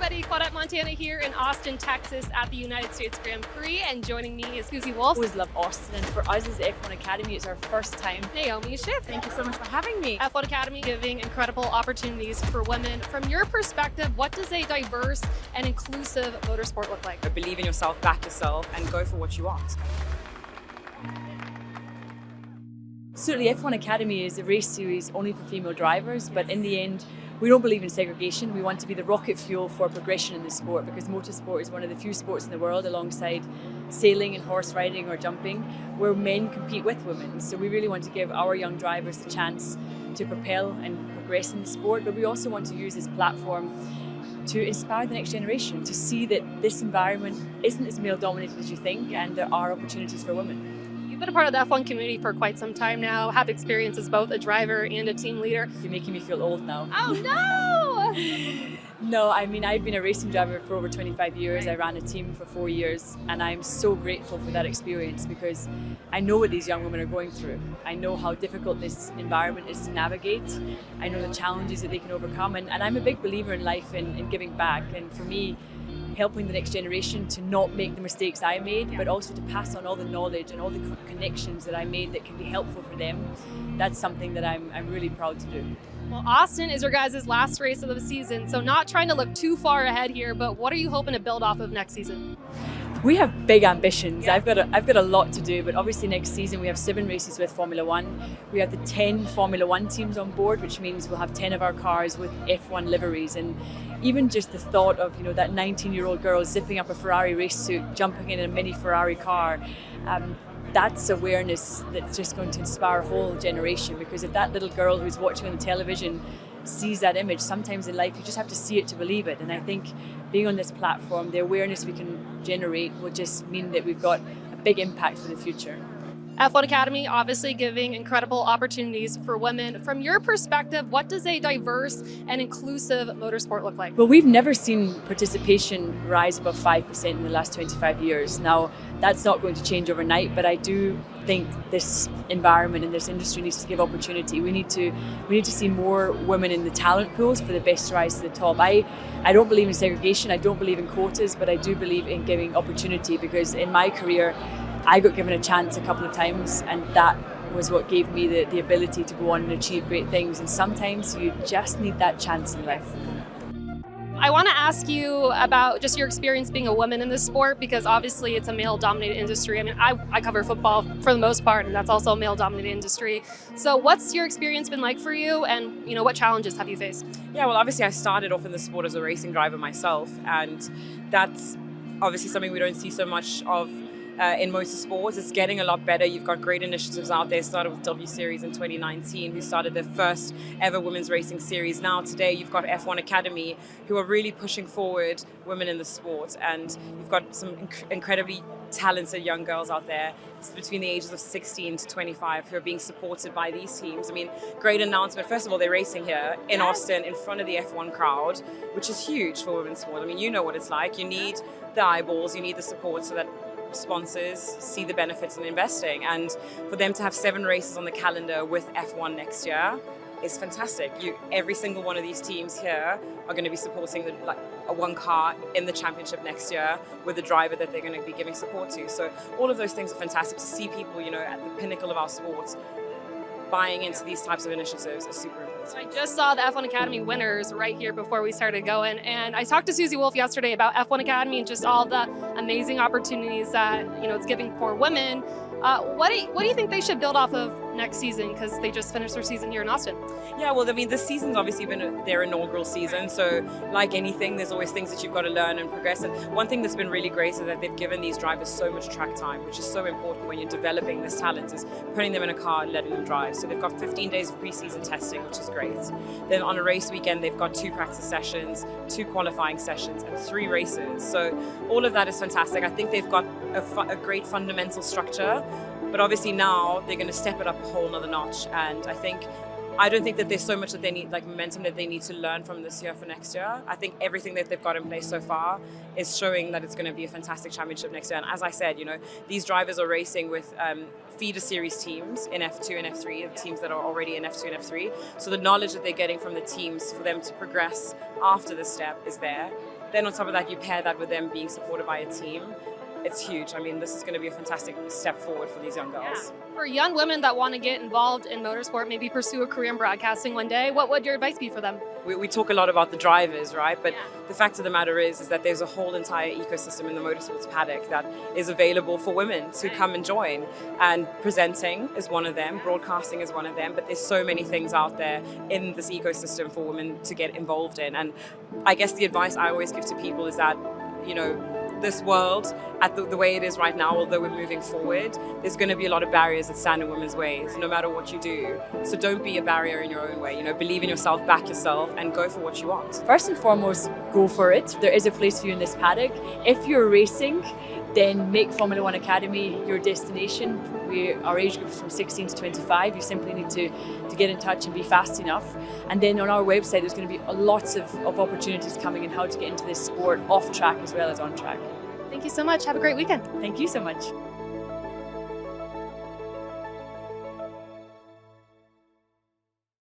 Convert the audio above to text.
everybody, Claudette Montana here in Austin, Texas at the United States Grand Prix, and joining me is Susie Wolff. Always love Austin, and for us as the F1 Academy, it's our first time. Naomi Schiff. Thank you so much for having me. F1 Academy giving incredible opportunities for women. From your perspective, what does a diverse and inclusive motorsport look like? Believe in yourself, back yourself, and go for what you want. Certainly, F1 Academy is a race series only for female drivers, but in the end, we don't believe in segregation. We want to be the rocket fuel for progression in the sport, because motorsport is one of the few sports in the world, alongside sailing and horse riding or jumping, where men compete with women. So we really want to give our young drivers the chance to propel and progress in the sport, but we also want to use this platform to inspire the next generation to see that this environment isn't as male dominated as you think, and there are opportunities for women. You've been a part of the F1 community for quite some time now, have experience as both a driver and a team leader. You're making me feel old now. Oh no! No, I mean, I've been a racing driver for over 25 years. I ran a team for 4 years, and I'm so grateful for that experience, because I know what these young women are going through. I know how difficult this environment is to navigate. I know the challenges that they can overcome, and I'm a big believer in life and giving back. And for me, helping the next generation to not make the mistakes I made, but also to pass on all the knowledge and all the connections that I made that can be helpful for them, that's something that I'm really proud to do. Well, Austin is your guys' last race of the season, so not trying to look too far ahead here, but what are you hoping to build off of next season? We have big ambitions. Yeah. I've got a lot to do, but obviously next season we have 7 races with Formula One. We have the 10 Formula One teams on board, which means we'll have 10 of our cars with F1 liveries. And even just the thought of, that 19-year-old girl zipping up a Ferrari race suit, jumping in a mini Ferrari car, that's awareness that's just going to inspire a whole generation. Because if that little girl who's watching on the television sees that image, sometimes in life you just have to see it to believe it. And I think being on this platform, the awareness we can generate will just mean that we've got a big impact for the future. F1 Academy obviously giving incredible opportunities for women. From your perspective, what does a diverse and inclusive motorsport look like? Well, we've never seen participation rise above 5% in the last 25 years. Now, that's not going to change overnight, but I do think this environment and this industry needs to give opportunity. We need to see more women in the talent pools for the best to rise to the top. I don't believe in segregation, I don't believe in quotas, but I do believe in giving opportunity, because in my career, I got given a chance a couple of times, and that was what gave me the ability to go on and achieve great things. And sometimes you just need that chance in life. I want to ask you about just your experience being a woman in this sport, because obviously it's a male-dominated industry. I mean, I cover football for the most part, and that's also a male-dominated industry. So what's your experience been like for you, and what challenges have you faced? Yeah, well, obviously I started off in the sport as a racing driver myself, and that's obviously something we don't see so much of in motorsports. It's getting a lot better. You've got great initiatives out there. Started with W Series in 2019, who started their first ever women's racing series. Now today you've got F1 Academy, who are really pushing forward women in the sport, and you've got some incredibly talented young girls out there between the ages of 16 to 25 who are being supported by these teams. I mean, great announcement. First of all, they're racing here in Austin in front of the F1 crowd, which is huge for women's sport. I mean, you know what it's like. You need the eyeballs, you need the support so that sponsors see the benefits in investing, and for them to have 7 races on the calendar with F1 next year is fantastic. Every single one of these teams here are going to be supporting a one car in the championship next year with the driver that they're going to be giving support to. So all of those things are fantastic. To see people, at the pinnacle of our sport buying into these types of initiatives is super important. I just saw the F1 Academy winners right here before we started going, and I talked to Susie Wolff yesterday about F1 Academy and just all the amazing opportunities that it's giving for women. What do you think they should build off of next season, because they just finished their season here in Austin? Yeah, well, I mean, this season's obviously been their inaugural season, so like anything, there's always things that you've got to learn and progress. And one thing that's been really great is that they've given these drivers so much track time, which is so important when you're developing this talent, is putting them in a car and letting them drive. So they've got 15 days of preseason testing, which is great. Then on a race weekend, they've got 2 practice sessions, 2 qualifying sessions, and 3 races. So all of that is fantastic. I think they've got a great fundamental structure, but obviously now they're going to step it up a whole nother notch. And I think I don't think that there's so much that they need, like momentum that they need to learn from this year for next year. I think everything that they've got in place so far is showing that it's going to be a fantastic championship next year. And as I said, these drivers are racing with feeder series teams in F2 and F3, of teams that are already in F2 and F3. So the knowledge that they're getting from the teams for them to progress after this step is there. Then on top of that, you pair that with them being supported by a team. It's huge. I mean, this is going to be a fantastic step forward for these young girls. Yeah. For young women that want to get involved in motorsport, maybe pursue a career in broadcasting one day, what would your advice be for them? We talk a lot about the drivers, right? But the fact of the matter is that there's a whole entire ecosystem in the motorsports paddock that is available for women to come and join. And presenting is one of them, broadcasting is one of them, but there's so many things out there in this ecosystem for women to get involved in. And I guess the advice I always give to people is that, this world, at the way it is right now, although we're moving forward, there's going to be a lot of barriers that stand in women's ways, no matter what you do. So don't be a barrier in your own way. Believe in yourself, back yourself, and go for what you want. First and foremost, go for it. There is a place for you in this paddock. If you're racing, then make Formula One Academy your destination. Our age group is from 16 to 25. You simply need to get in touch and be fast enough. And then on our website, there's going to be lots of opportunities coming in how to get into this sport off track as well as on track. Thank you so much. Have a great weekend. Thank you so much.